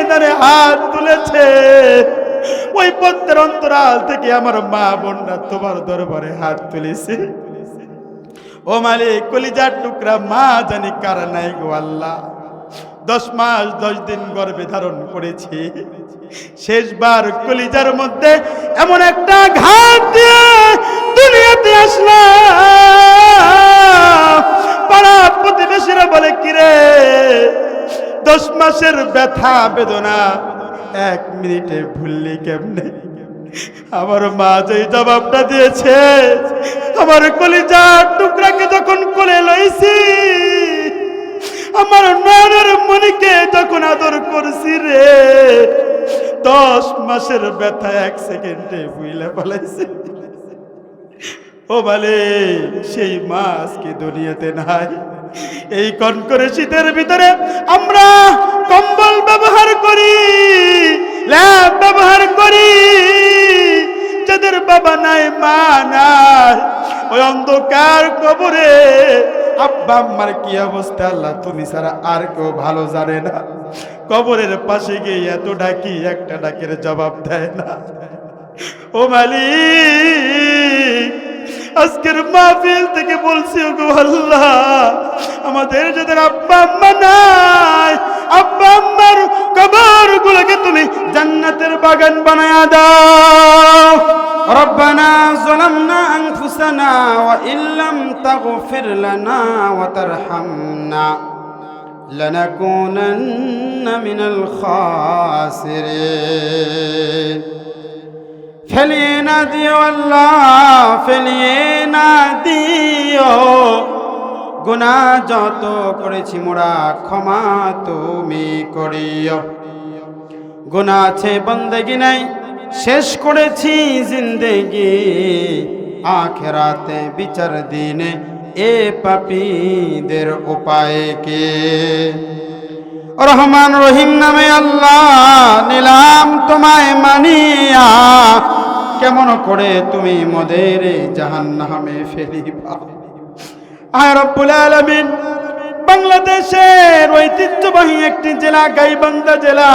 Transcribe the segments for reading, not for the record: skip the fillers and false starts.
ময়দানে হাত তুলেছে, ওই পদ্মের অন্তরাল থেকে আমার মা বোনরা তোমার দরবারে হাত তুলেছে। ও মালিক, কলিজার টুকরা মা জানি কার নাই গো আল্লাহ। 10 মাস 10 দিন গর্ভে ধারণ করেছি, শেষবার কলিজার মধ্যে এমন একটা ঘাত দিয়ে দুনিয়াতে আসলাম। পাড়া প্রতিবেশীরা বলে, কিরে 10 মাসের ব্যথা বেদনা 1 মিনিটে ভুললি কেমনে? আমার মা যে জবাবটা দিয়েছে, আমার কলিজার টুকরাকে যখন কোলে লইছি, আমার নয়নের মনিকে যখন আদর করছি রে, 10 মাসের ব্যথা 1 সেকেন্ডে ভুইলা ফেলাইছে। ও বলে, সেই মা আজকে দুনিয়াতে নাই। এই কনকনে শীতের ভিতরে আমরা কম্বল ব্যবহার করি, ল্যাম্প ব্যবহার করি। যাদের বাবা নাই, মা নাই, ওই অন্ধকার কবরে আব্বা আম্মার কি অবস্থা আল্লাহ তুমি ছাড়া আর কেউ ভালো জানে না। কবরের পাশে গিয়ে এত ডাকি, একটা ডাকের জবাব দেয় না। ও মালিক, আজকের মাহফিল থেকে বলছি, ওগো আল্লাহ, আমাদের যাদের আব্বা আম্মা নাই, আব্বা আম্মার কবর গুলোকে তুমি জান্নাতের বাগান বানায়া দাও। রব্বানা যালামনা আনফুসানা ওয়া ইল্লাম তাগফির লানা ওয়া তারহামনা লানাকুনান্না মিনাল খাসিরিন। ফেলিয়ে না দিও আল্লাহ, ফেলিয়ে না দিও। গুনাহ যত করেছি মোরা ক্ষমা তুমি করিও। গুনাহ আছে বন্দেগি নাই, শেষ করেছি জিন্দেগি। আখিরাতে বিচার দিনে এ পাপীদের উপায় কে? রহমান রহিম নামে আল্লাহ নিলাম তোমায় মানিয়া, কেমন করে তুমি মোদের জাহান্নামে ফেলিবা। আয় রব্বুল আলামিন, বাংলাদেশের ঐতিহ্যবাহী একটি জেলা গাইবান্ধা জেলা,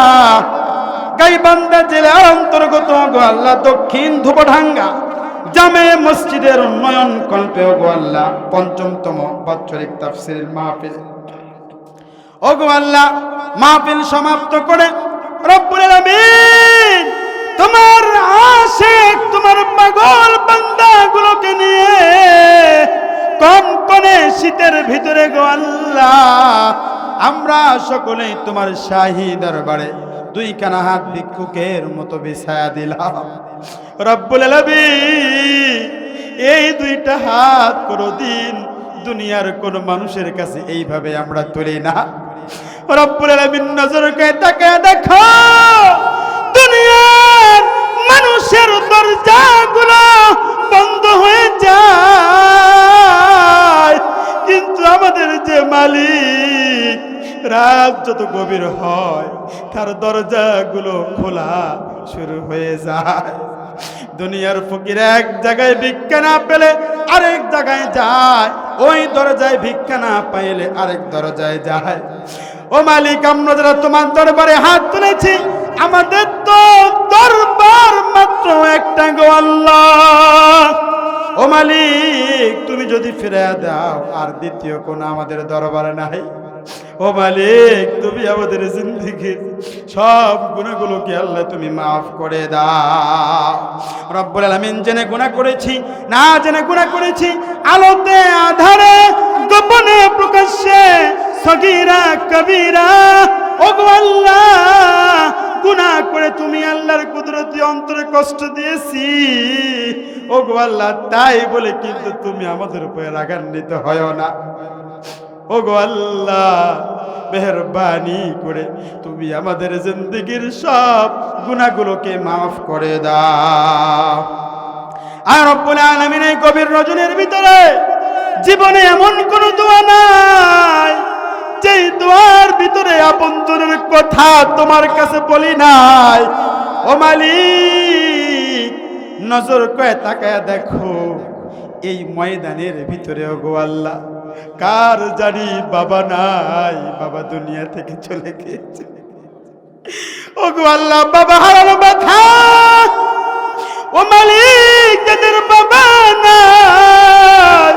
গাইবান্ধা জেলার অন্তর্গত গো আল্লাহ দক্ষিণ ধুপডাঙ্গা জামে মসজিদের উন্নয়ন কল্পে গো আল্লাহ ৫ম বাৎসরিক তাফসীরের মাহফিল, ও গো আল্লাহ মাহফিল সমাপ্ত করে রব্বুল আলামিন তোমার আশিক, তোমার পাগল বান্দাগুলোকে নিয়ে কনকনে শীতের ভিতরে গো আল্লাহ আমরা সকলেই তোমার শাহী দরবারে 2 কানা হাত ভিক্ষুকের মতো বিছায়া দিলাম। রব্বুল আলামিন, এই 2টা হাত কোনদিন দুনিয়ার কোন মানুষের কাছে এইভাবে আমরা তুলি না। রব্বুল আলামিন নজর করে তাকায় দেখো, দুনিয়ার মানুষের দরজাগুলো বন্ধ হয়ে যায়, কিন্তু আমাদের যে মালিক, রাত যত গভীর হয় তার দরজাগুলো খোলা শুরু হয়ে যায়। দুনিয়ার ফকির এক জায়গায় ভিক্ষা না পেলে আরেক জায়গায় যায়, ওই দরজায় ভিক্ষা না পাইলে আরেক দরজায় যায়। ও মালিক, আমরা যারা তোমার দরবারে হাত তুলেছি, আমাদের তো দরবার মাত্র একটা গো আল্লাহ। ও মালিক, তুমি যদি ফিরে দাও আর দ্বিতীয় কোন আমাদের দরবারে নাই। ও মালিক, তুমি আমাদের জিন্দেগির সব গুনাহগুলোকে আল্লাহ তুমি মাফ করে দাও। রব্বুল আলামিন, জেনে গুনাহ করেছি, না জেনে গুনাহ করেছি, আলোতে আধারে গোপনে প্রকাশ্যে, সগীরা কবীরা, ও গো আল্লাহ গুনাহ করে তুমি আল্লাহর কুদরতি অন্তরে কষ্ট দিয়েছি, ও গো আল্লাহ, তাই বলে কিন্তু তুমি আমাদের উপরে রাগান্বিত হয় না। ও গো আল্লাহ, মেহেরবানি করে তুমি আমাদের জিন্দেগির সব গুনাহগুলোকে মাফ করে দাও। আর রব্বুল আলামিন, এই গভীর রজনীর ভিতরে জীবনে এমন কোন দোয়া নাই যেই দোয়ার ভিতরে আপনজনের কথা তোমার কাছে বলি নাই। ও মালিক, নজর করে তাকায়া দেখো, এই ময়দানের ভিতরে গো আল্লাহ কার জানি বাবা নাই, বাবা দুনিয়া থেকে চলে গেছে। ওগো আল্লাহ, বাবা হারানো ব্যথা, ও মালিক যাদের বাবা নাই,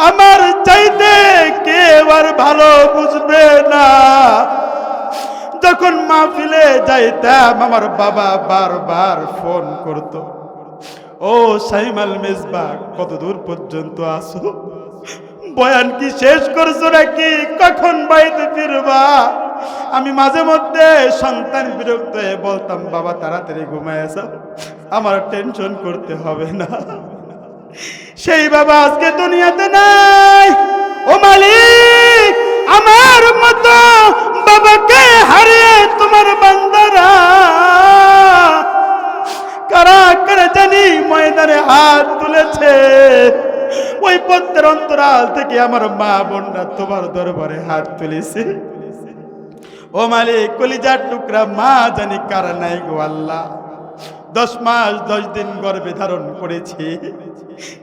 আমার চাইতে কেউ আর ভালো বুঝবে না। যখন মাহফিলে যাইতাম আমার বাবা বারবার ফোন করত, ও সাইমাল মেজবা কত দূর পর্যন্ত আসো, বয়ান কি শেষ করছো নাকি, কখন বাড়িতে ফিরবা? আমি মাঝে মধ্যে সন্তান বিরক্ত হয়ে বলতাম, বাবা তাড়াতাড়ি ঘুমায় যাও, আমার টেনশন করতে হবে না। সেই বাবা আজকে দুনিয়াতে নাই। ও মালিক, আমার মতো বাবাকে হারিয়ে তোমার বান্দারা কারা কারা জানি ময়দানে হাত তুলেছে। ওই পদ্মের অন্তরাল থেকে আমার মা বোনরা তোমার দরবারে হাত তুলেছে। ও মালিক, কলিজার টুকরা মা জানি কারা নাই গো আল্লাহ। 10 মাস 10 দিন গর্ভে ধারণ করেছি,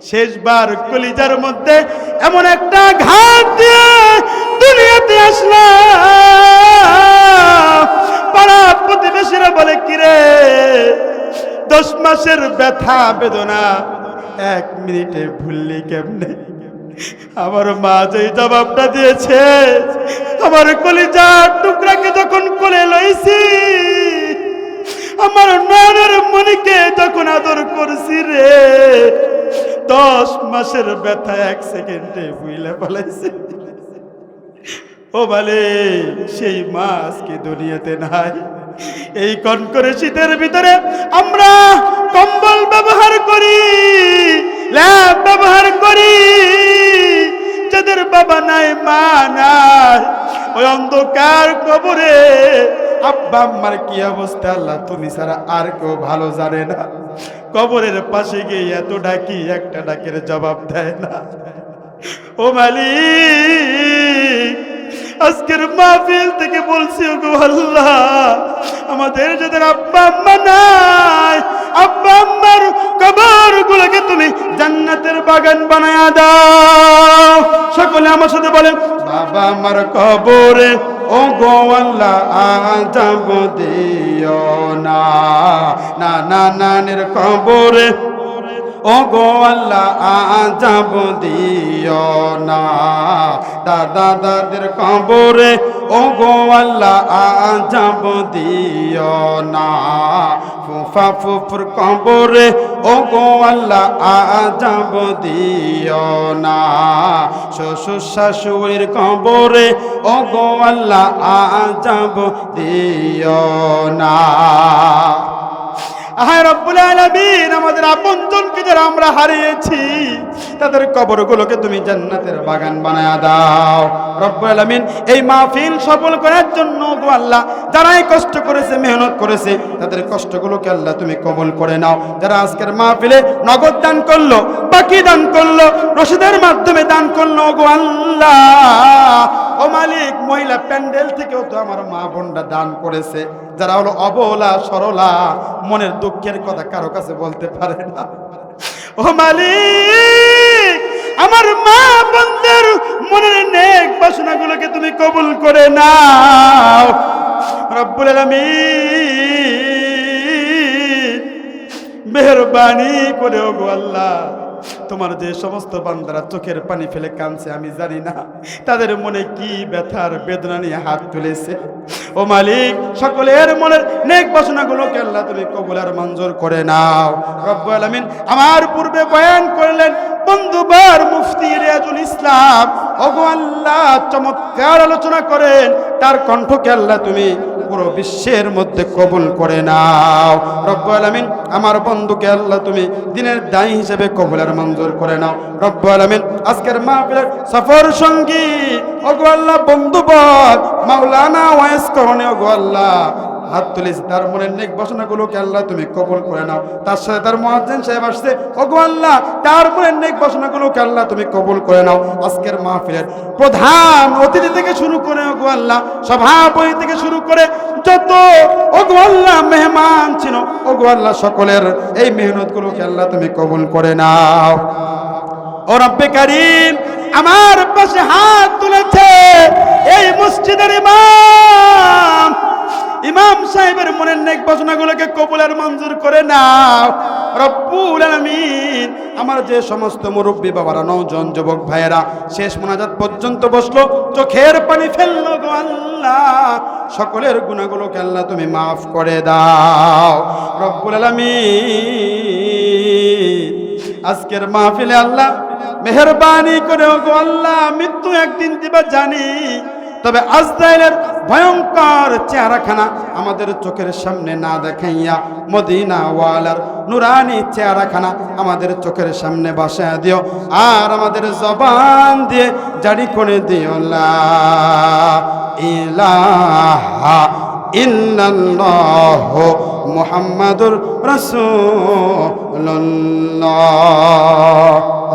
শেষবার কলিজার মধ্যে এমন একটা ঘাত দিয়ে দুনিয়াতে আসলাম। পাড়া প্রতিবেশীরা বলে, কিরে 10 মাসের ব্যথা বেদনা 1 মিনিটে ভুললি কেমনে? আমার মা যে জবাবটা দিয়েছে, আমার কলিজার টুকরাকে যখন কোলে লইছি, আমার নয়নের মনিকে যখন আদর করছি রে, 10 মাসের ব্যথা 1 সেকেন্ডে ভুলে পালাইছে। ও বলে, সেই মা আজকে দুনিয়াতে নাই। এই কনকনে শীতের ভিতরে আমরা কম্বল ব্যবহার করি, ল্যাব ব্যবহার করি, যাদের বাবা নাই মা নাই, ওই অন্ধকার কবরে আব্বা আম্মার কি অবস্থা আল্লাহ তুমি ছাড়া আর কেউ ভালো জানে না। কবরের পাশে গিয়ে এত ডাকি, একটা ডাকের জবাব দেয় না। ও মালিক, আজকের মাহফিল থেকে বলছি, ওগো আল্লাহ, আমাদের যাদের আব্বা আম্মা নাই, আব্বা আম্মার কবর গুলোকে তুমি জান্নাতের বাগান বানায়া দাও। সকলে আমার সাথে বলেন, বাবা আমার কবরে ও গো আল্লাহ আযাব দিও না, নানা নানির কবরে ও গো আল্লাহ আযাব দিও না, দাদা দাদির কবরে ও গো আল্লাহ আযাব দিও না, ফুফা ফুফুর কবরে ও গো আল্লাহ আযাব দিও না, শ্বশুর শাশুড়ির কবরে ও গো আল্লাহ আযাব দিও না। আয় রব্বুল আলামিন, আমাদের আপনজনকে যারা আমরা হারিয়েছি তাদের কবরগুলোকে তুমি জান্নাতের বাগান বানায়া দাও রব্বুল আলামিন। এই মাহফিল সফল করার জন্য গো আল্লাহ যারা এই কষ্ট করেছে, মেহনত করেছে, তাদের কষ্টগুলোকে আল্লাহ তুমি কবুল করে নাও। যারা আজকের মাহফিলে নগদ দান করলো, বাকি দান করলো, রসিদের মাধ্যমে দান করলো গো আল্লাহ, ও মালিক, মহিলা প্যান্ডেল থেকেও তো আমার মা বোনরা দান করেছে, যারা হলো অবলা সরলা, মনের দুঃখের কথা কারো কাছে বলতে পারে না। ও মালিক, আমার মা বোনদের মনের নেক বাসনাগুলোকে তুমি কবুল করে নাও রব্বুল আলামিন। মেহেরবানি করে ওগো আল্লাহ, তোমার যে সমস্ত বান্দারা চোখের পানি ফেলে কাঁদছে, আমি জানি না তাদের মনে কি ব্যথার বেদনা নিয়ে হাত তুলেছে। ও মালিক, সকলের মনের নেক বাসনাগুলোকে আল্লাহ তুমি কবুল আর মঞ্জুর করে নাও রব্বুল আলামিন। আমার পূর্বে বয়ান করলেন বন্ধুবার মুফতি রিয়াজুল ইসলাম, ওগো আল্লাহ চমৎকার আলোচনা করেন, তার কণ্ঠকে আল্লাহ তুমি পুরো বিশ্বের মধ্যে কবুল করে নাও রব্বুল আলামিন। আমার বন্ধুকে আল্লাহ তুমি দিনের দায়ী হিসেবে কবুল আর মঞ্জুর করে নাও রব্বুল আলামিন। আজকের মাহফিলের সফর সঙ্গী ওগো আল্লাহ বন্ধুবর মাওলানা ওয়াইস করণে ওগো আল্লাহ হাত তুলেছে, তার মনের নেক বাসনাগুলোকে আল্লাহ তুমি কবুল করে নাও। তার সাথে তার মুয়াজ্জিন সাহেব আসছে, ওগো আল্লাহ তার মনের নেক বাসনাগুলোকে আল্লাহ তুমি কবুল করে নাও। আজকের মাহফিলের প্রধান অতিথি থেকে শুরু করে ওগো আল্লাহ সভাপতি থেকে শুরু করে যত ওগো আল্লাহ মেহমান ছিল, ওগো আল্লাহ সকলের এই মেহনতগুলোকে আল্লাহ তুমি কবুল করে নাও। ও রব্বে কারীম, আমার পাশে হাত তুলেছে এই মসজিদের ইমাম ইমাম সাহেবের মনের নেক বাসনাগুলোকে কবুল আর মঞ্জুর করে নাও রব্বুল আলামিন। আমার যে সমস্ত মুরব্বী বাবারা, নওজোয়ান যুবক ভাইয়েরা শেষ মোনাজাত পর্যন্ত বসলো, চোখের পানি ফেললো গো আল্লাহ, সকলের গুনাহগুলোকে আল্লাহ তুমি মাফ করে দাও রব্বুল আলামিন। আজকের মাহফিলে আল্লাহ মেহেরবানি করে গো আল্লাহ, মৃত্যু একদিন দিবা জানি, তবে আজরাইলের ভয়ঙ্কর চেহারাখানা আমাদের চোখের সামনে না দেখাইয়া মদিনা ওয়ালার নুরানি চেহারাখানা আমাদের চোখের সামনে বসায় দিও, আর আমাদের জবান দিয়ে জারি করে দিও লা ইলাহা ইল্লাল্লাহু মুহাম্মাদুর রাসূলুল্লাহ।